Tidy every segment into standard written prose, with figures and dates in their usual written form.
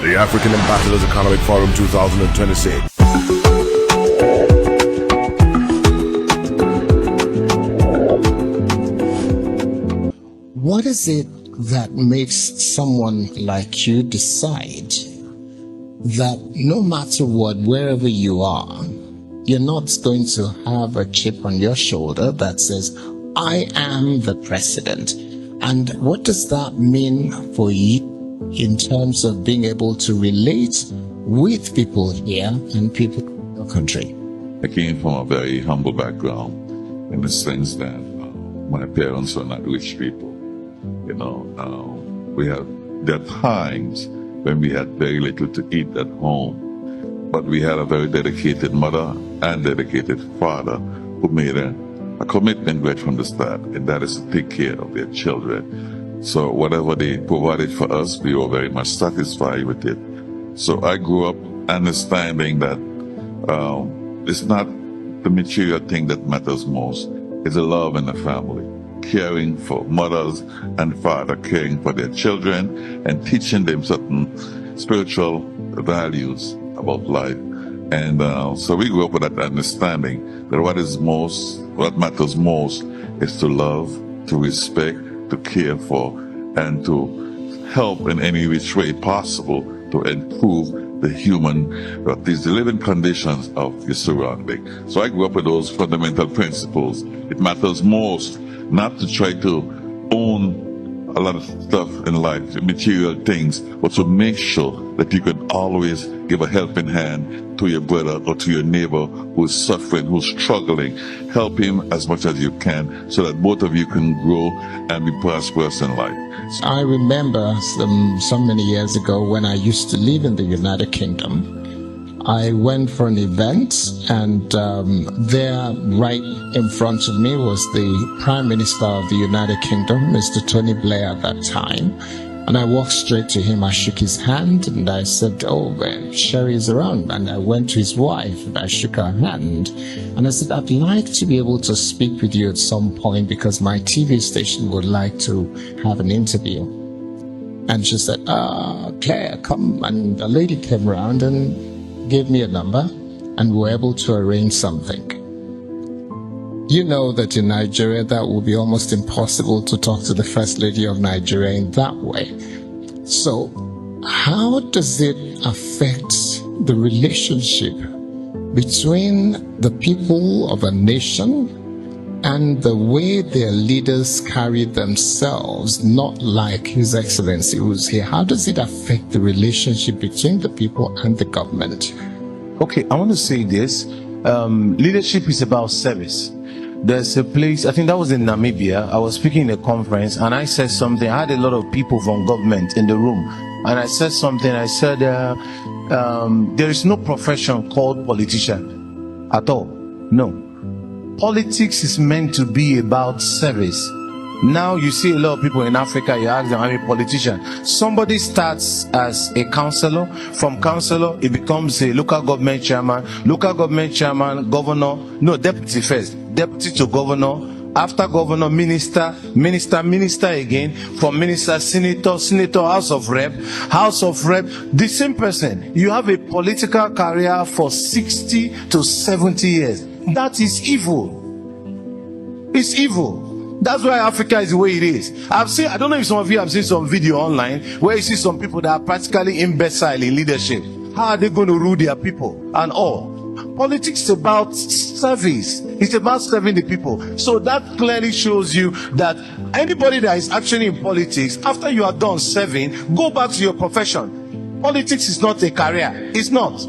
The African Ambassadors Economic Forum 2026. What is it that makes someone like you decide that no matter what, wherever you are, you're not going to have a chip on your shoulder that says, I am the president? And what does that mean for you in terms of being able to relate with people here and people in your country? I came from a very humble background in the sense that my parents were not rich people. You know, there are times when we had very little to eat at home, but we had a very dedicated mother and dedicated father who made a commitment right from the start, and that is to take care of their children. So whatever they provided for us, we were very much satisfied with it. So I grew up understanding that it's not the material thing that matters most. It's the love in the family, caring for mothers and father, caring for their children and teaching them certain spiritual values about life. And so we grew up with that understanding that what matters most is to love, to respect, to care for, and to help in any which way possible to improve the living conditions of your surrounding. So I grew up with those fundamental principles. It matters most not to try to own a lot of stuff in life, material things, but to make sure that you can always give a helping hand to your brother or to your neighbor who's suffering, who's struggling. Help him as much as you can so that both of you can grow and be prosperous in life. I remember so many years ago when I used to live in the United Kingdom. I went for an event, and there right in front of me was the Prime Minister of the United Kingdom, Mr. Tony Blair at that time. And I walked straight to him, I shook his hand, and I said, oh, well, Sherry is around. And I went to his wife, and I shook her hand. And I said, I'd like to be able to speak with you at some point because my TV station would like to have an interview. And she said, Claire, come. And a lady came around and gave me a number, and we were able to arrange something. You know that in Nigeria, that would be almost impossible to talk to the First Lady of Nigeria in that way. So how does it affect the relationship between the people of a nation and the way their leaders carry themselves, not like His Excellency who's here? How does it affect the relationship between the people and the government? Okay, I want to say this. Leadership is about service. There's a place, I think that was in Namibia. I was speaking in a conference and I said something. I had a lot of people from government in the room. And I said something. I said, there is no profession called politician at all. No. Politics is meant to be about service. Now you see a lot of people in Africa, you ask them, I'm a politician. Somebody starts as a councillor. From councillor, it becomes a local government chairman, governor, no, deputy first, deputy to governor, after governor, minister again, from minister, senator, house of rep, the same person. You have a political career for 60 to 70 years. That is evil. It's evil. That's why Africa is the way it is. I don't know if some of you have seen some video online where you see some people that are practically imbecile in leadership. How are they going to rule their people and all? Politics is about service. It's about serving the people. So that clearly shows you that anybody that is actually in politics, after you are done serving, go back to your profession. Politics is not a career. It's not.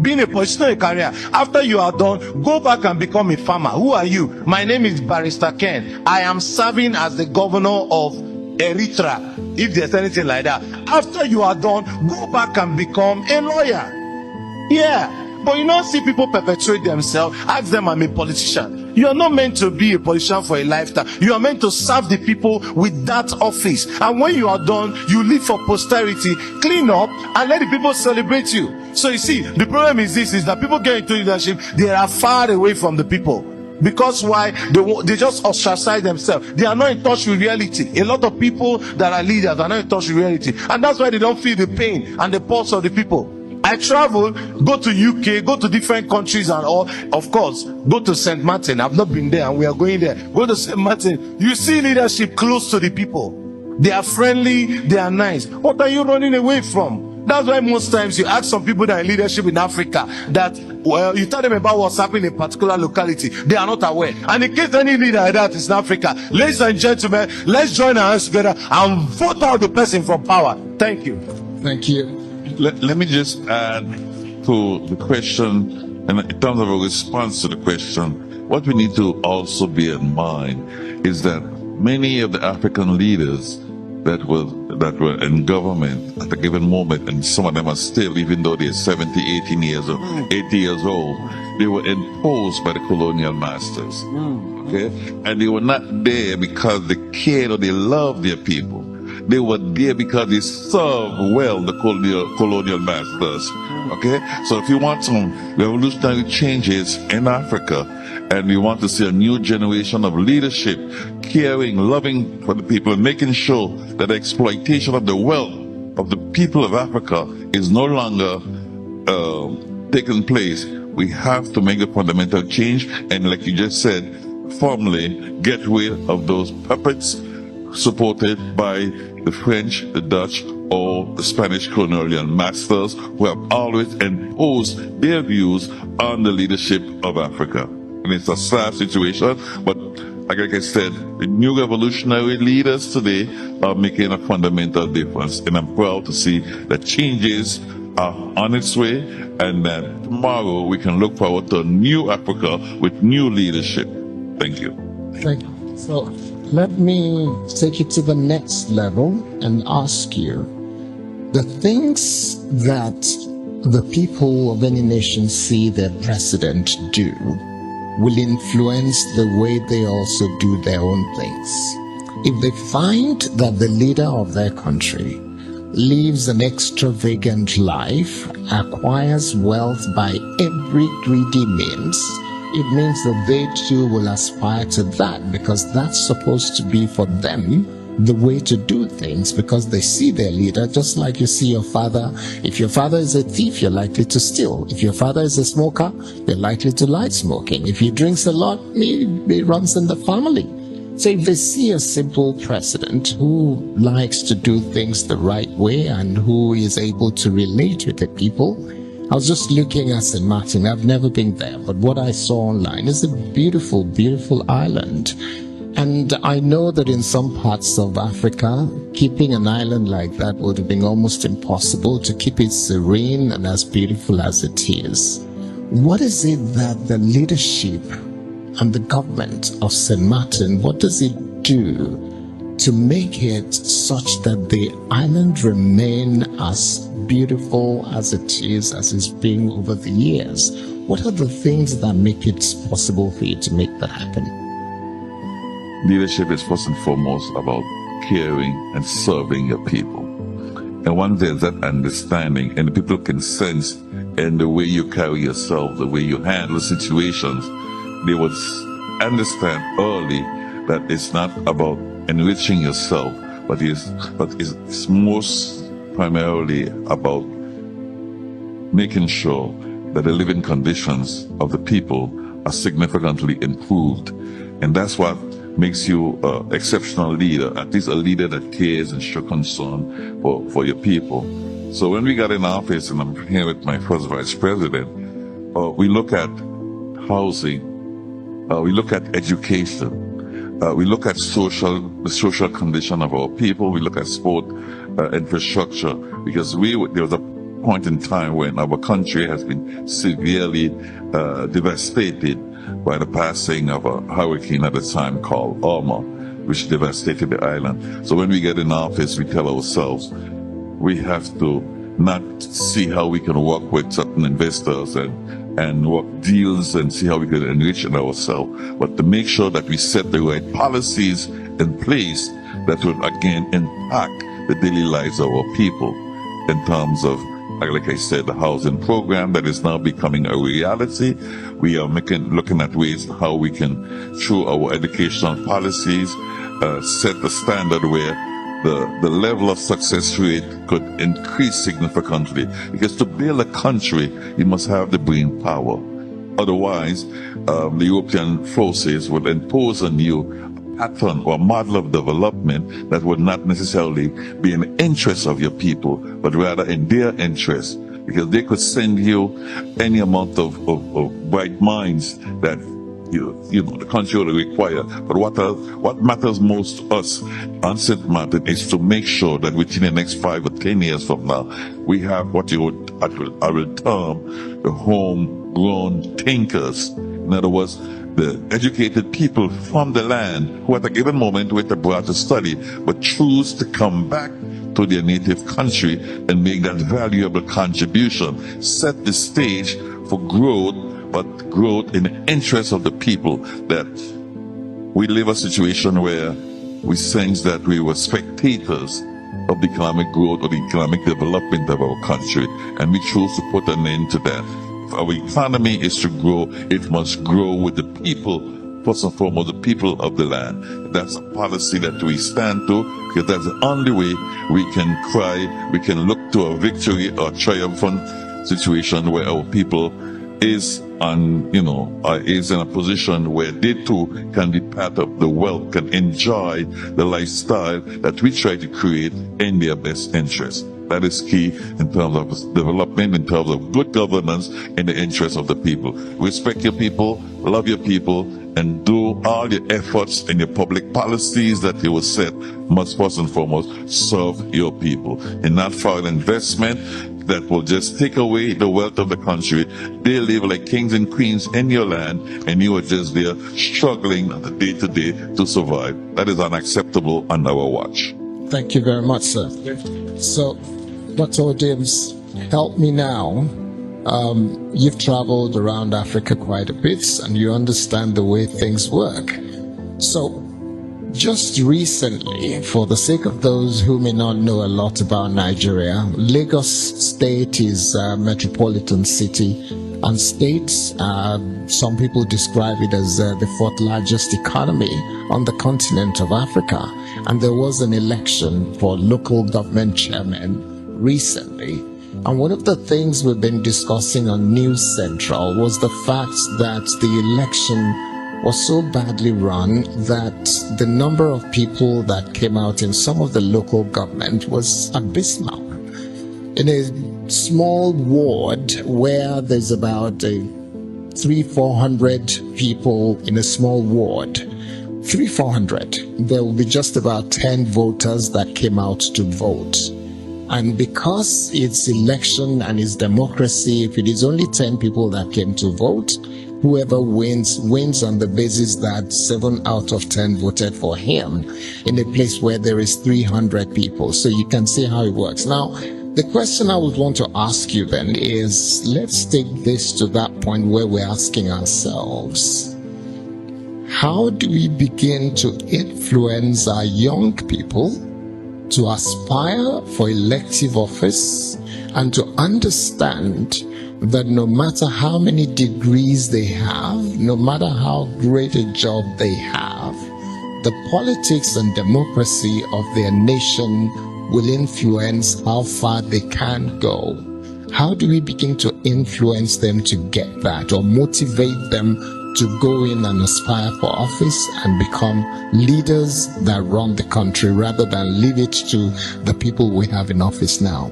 Being a politician is not a career. After you are done, go back and become a farmer. Who are you? My name is Barrister Ken. I am serving as the governor of Eritrea, if there's anything like that. After you are done, go back and become a lawyer. Yeah. But you don't see people perpetuate themselves. Ask them, I'm a politician. You are not meant to be a politician for a lifetime. You are meant to serve the people with that office. And when you are done, you live for posterity, clean up, and let the people celebrate you. So you see, the problem is this, is that people get into leadership, they are far away from the people. Because why? They just ostracize themselves. They are not in touch with reality. A lot of people that are leaders are not in touch with reality. And that's why they don't feel the pain and the pulse of the people. I travel, go to UK, go to different countries and all. Of course, go to St. Martin. I've not been there and we are going there. Go to St. Martin. You see leadership close to the people. They are friendly, they are nice. What are you running away from? That's why most times you ask some people that are in leadership in Africa that, well, you tell them about what's happening in a particular locality. They are not aware. And in case any leader like that is in Africa, ladies and gentlemen, let's join our hands together and vote out the person from power. Thank you. Thank you. Let me just add to the question, and in terms of a response to the question, what we need to also bear in mind is that many of the African leaders that were in government at a given moment, and some of them are still, even though they're 70, 18 years old, 80 years old, they were imposed by the colonial masters. Okay? And they were not there because they cared or they loved their people. They were there because they served well the colonial masters. Okay? So if you want some revolutionary changes in Africa, and we want to see a new generation of leadership, caring, loving for the people, and making sure that the exploitation of the wealth of the people of Africa is no longer taking place, we have to make a fundamental change, and like you just said, formally get rid of those puppets supported by the French, the Dutch, or the Spanish colonial masters who have always imposed their views on the leadership of Africa. And it's a sad situation, but like I said, the new revolutionary leaders today are making a fundamental difference. And I'm proud to see that changes are on its way, and that tomorrow we can look forward to a new Africa with new leadership. Thank you. Thank you. So let me take you to the next level and ask you, the things that the people of any nation see their president do will influence the way they also do their own things. If they find that the leader of their country lives an extravagant life, acquires wealth by every greedy means, it means that they too will aspire to that, because that's supposed to be for them the way to do things, because they see their leader just like you see your father. If your father is a thief, you're likely to steal. If your father is a smoker, you're likely to like smoking. If he drinks a lot, maybe it runs in the family. So if they see a simple president who likes to do things the right way and who is able to relate with the people, I was just looking at St. Martin. I've never been there, but what I saw online is a beautiful, beautiful island. And I know that in some parts of Africa, keeping an island like that would have been almost impossible, to keep it serene and as beautiful as it is. What is it that the leadership and the government of St. Martin, what does it do to make it such that the island remain as beautiful as it is, as it's been over the years? What are the things that make it possible for you to make that happen? Leadership is first and foremost about caring and serving your people. And once there's that understanding, and the people can sense in the way you carry yourself, the way you handle situations, they would understand early that it's not about enriching yourself, but it's most primarily about making sure that the living conditions of the people are significantly improved. And that's what makes you an exceptional leader, at least a leader that cares and shows concern for your people. So when we got in office, and I'm here with my first vice president, we look at housing, we look at education, we look at the social condition of our people, we look at sport infrastructure, because there was a point in time when our country has been severely devastated by the passing of a hurricane at the time called Irma, which devastated the island. So when we get in office, we tell ourselves we have to not see how we can work with certain investors and work deals and see how we can enrich ourselves, but to make sure that we set the right policies in place that will again impact the daily lives of our people in terms of like I said, the housing program that is now becoming a reality. We are looking at ways how we can, through our educational policies, set the standard where the level of success rate could increase significantly. Because to build a country, you must have the brain power. Otherwise, the European forces would impose on you a pattern or model of development that would not necessarily be in the interest of your people, but rather in their interest. Because they could send you any amount of bright minds that you know the country will require. But what matters most to us on St. Martin is to make sure that within the next 5 or 10 years from now, we have what I will term the homegrown thinkers. In other words, the educated people from the land who at a given moment went abroad to study, but choose to come back to their native country and make that valuable contribution, set the stage for growth, but growth in the interest of the people. That we live a situation where we sense that we were spectators of the economic growth or the economic development of our country, and we choose to put an end to that. If our economy is to grow, it must grow with the people, first and foremost, the people of the land. That's a policy that we stand to, because that's the only way we can look to a victory or triumphant situation where our people is in a position where they too can be part of the wealth, can enjoy the lifestyle that we try to create in their best interest. That is key in terms of development, in terms of good governance, in the interest of the people. Respect your people, love your people, and do all your efforts and your public policies that you will set must first and foremost serve your people, and not for an investment that will just take away the wealth of the country. They live like kings and queens in your land, and you are just there struggling day to day to survive. That is unacceptable on our watch. Thank you very much, sir. So, Dr. Odims, help me now. You've traveled around Africa quite a bit, and you understand the way things work. So, just recently, for the sake of those who may not know a lot about Nigeria, Lagos State is a metropolitan city, and states, some people describe it as the 4th largest economy on the continent of Africa. And there was an election for local government chairman recently. And one of the things we've been discussing on News Central was the fact that the election was so badly run that the number of people that came out in some of the local government was abysmal. In a small ward where there's about 300-400 people in a small ward, 300-400, there will be just about 10 voters that came out to vote. And because it's election and it's democracy, if it is only 10 people that came to vote, whoever wins on the basis that 7 out of 10 voted for him in a place where there is 300 people. So you can see how it works. Now, the question I would want to ask you then is, let's take this to that point where we're asking ourselves, how do we begin to influence our young people to aspire for elective office and to understand that no matter how many degrees they have, no matter how great a job they have, the politics and democracy of their nation will influence how far they can go? How do we begin to influence them to get that, or motivate them to go in and aspire for office and become leaders that run the country rather than leave it to the people we have in office now?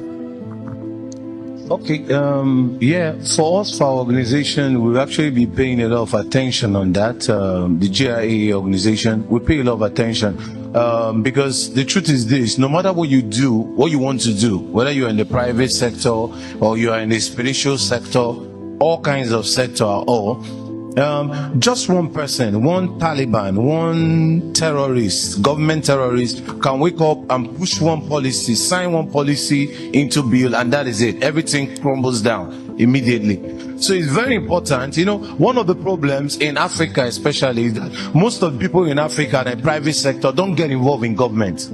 Okay, for us, for our organization, we'll actually be paying a lot of attention on that. The Giaa organization, we pay a lot of attention because the truth is this: no matter what you do, what you want to do, whether you're in the private sector or you are in the spiritual sector, all kinds of sector, or just one person, one Taliban, one terrorist, government terrorist can wake up and push one policy, sign one policy into bill, and that is it. Everything crumbles down immediately. So it's very important. You know, one of the problems in Africa especially is that most of the people in Africa and the private sector don't get involved in government.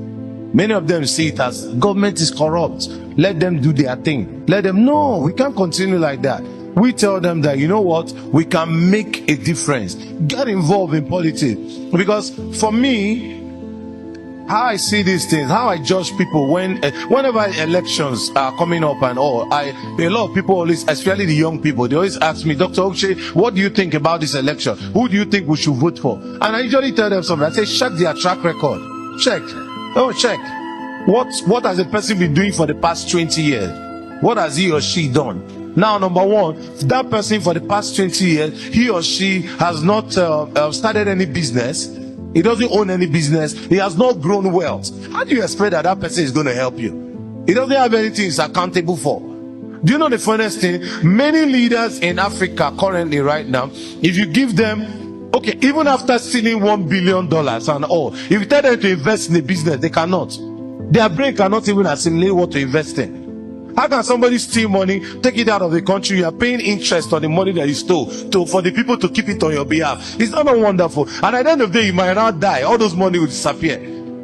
Many of them see it as government is corrupt. Let them do their thing. Let them know we can't continue like that. We tell them that, you know what, we can make a difference. Get involved in politics. Because for me, how I see these things, how I judge people whenever elections are coming up and all, a lot of people always, especially the young people, they always ask me, Dr. Utchay, what do you think about this election? Who do you think we should vote for? And I usually tell them something. I say, check their track record. Check. Oh, check. What has the person been doing for the past 20 years? What has he or she done? Now, number one, that person for the past 20 years, he or she has not started any business. He doesn't own any business. He has not grown wealth. How do you expect that that person is going to help you? He doesn't have anything he's accountable for. Do you know the funniest thing? Many leaders in Africa currently right now, if you give them, okay, even after stealing $1 billion and all, if you tell them to invest in a business, they cannot. Their brain cannot even assimilate what to invest in. How can somebody steal money, take it out of the country? You are paying interest on the money that you stole for the people to keep it on your behalf. It's not wonderful. And at the end of the day, you might not die. All those money will disappear.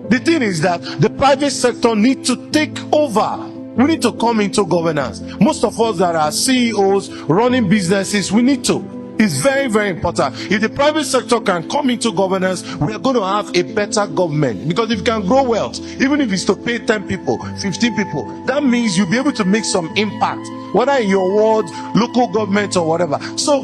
The thing is that the private sector needs to take over. We need to come into governance. Most of us that are CEOs, running businesses, we need to. It's very, very important. If the private sector can come into governance, we are going to have a better government. Because if you can grow wealth, even if it's to pay 10 people, 15 people, that means you'll be able to make some impact, whether in your ward, local government, or whatever. So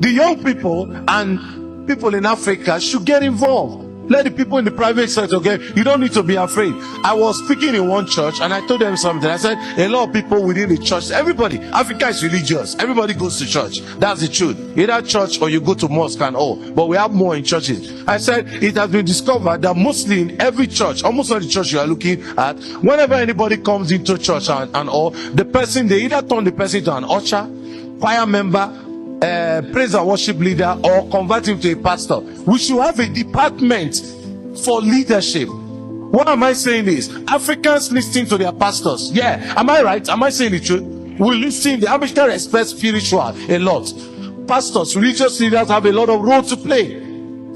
the young people and people in Africa should get involved. Let the people in the private sector get. You don't need to be afraid. I was speaking in one church and I told them something. I said, a lot of people within the church, everybody, Africa is religious. Everybody goes to church. That's the truth. Either church or you go to mosque and all. But we have more in churches. I said, it has been discovered that mostly in every church, almost all the church you are looking at, whenever anybody comes into church and all, the person, they either turn the person to an usher, choir member, praise and worship leader, or convert him to a pastor. We should have a department for leadership. What am I saying is, Africans listen to their pastors. Yeah, am I right? Am I saying the truth? We listen. The African respect spiritual a lot. Pastors, religious leaders have a lot of role to play.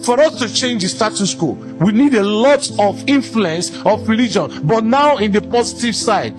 For us to change the status quo, we need a lot of influence of religion, but now in the positive side.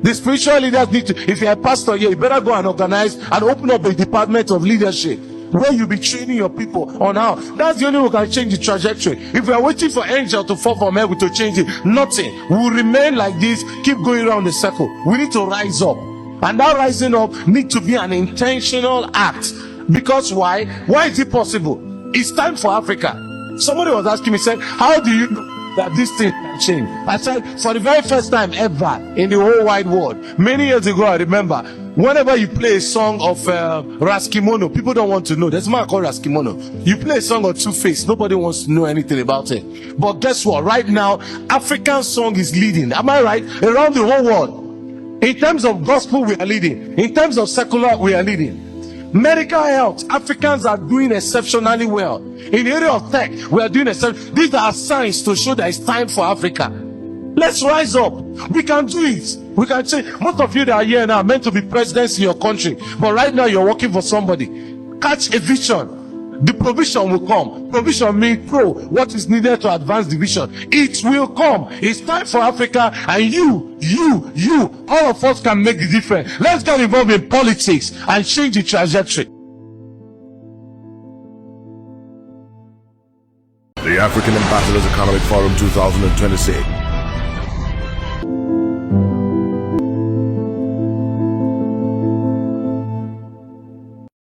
The spiritual leaders need to, if you're a pastor here, you better go and organize and open up a department of leadership where you'll be training your people on how. That's the only way we can change the trajectory. If we are waiting for angel to fall from heaven to change it, nothing. We will remain like this, keep going around the circle. We need to rise up. And that rising up needs to be an intentional act. Because why? Why is it possible? It's time for Africa. Somebody was asking me, said, how do you know that this thing can change? I said, for the very first time ever in the whole wide world, many years ago, I remember, whenever you play a song of Raskimono, people don't want to know. There's a man called Raskimono. You play a song of Two-Face, nobody wants to know anything about it. But guess what? Right now, African song is leading. Am I right? Around the whole world. In terms of gospel, we are leading. In terms of secular, we are leading. Medical health, Africans are doing exceptionally well. In the area of tech, we are doing exceptionally. These are signs to show that it's time for Africa. Let's rise up. We can do it. We can change. Most of you that are here now are meant to be presidents in your country, but right now you're working for somebody. Catch a vision. The provision will come. Provision means what is needed to advance the vision. It will come. It's time for Africa, and you, all of us can make the difference. Let's get involved in politics and change the trajectory. The African Ambassadors Economic Forum 2026.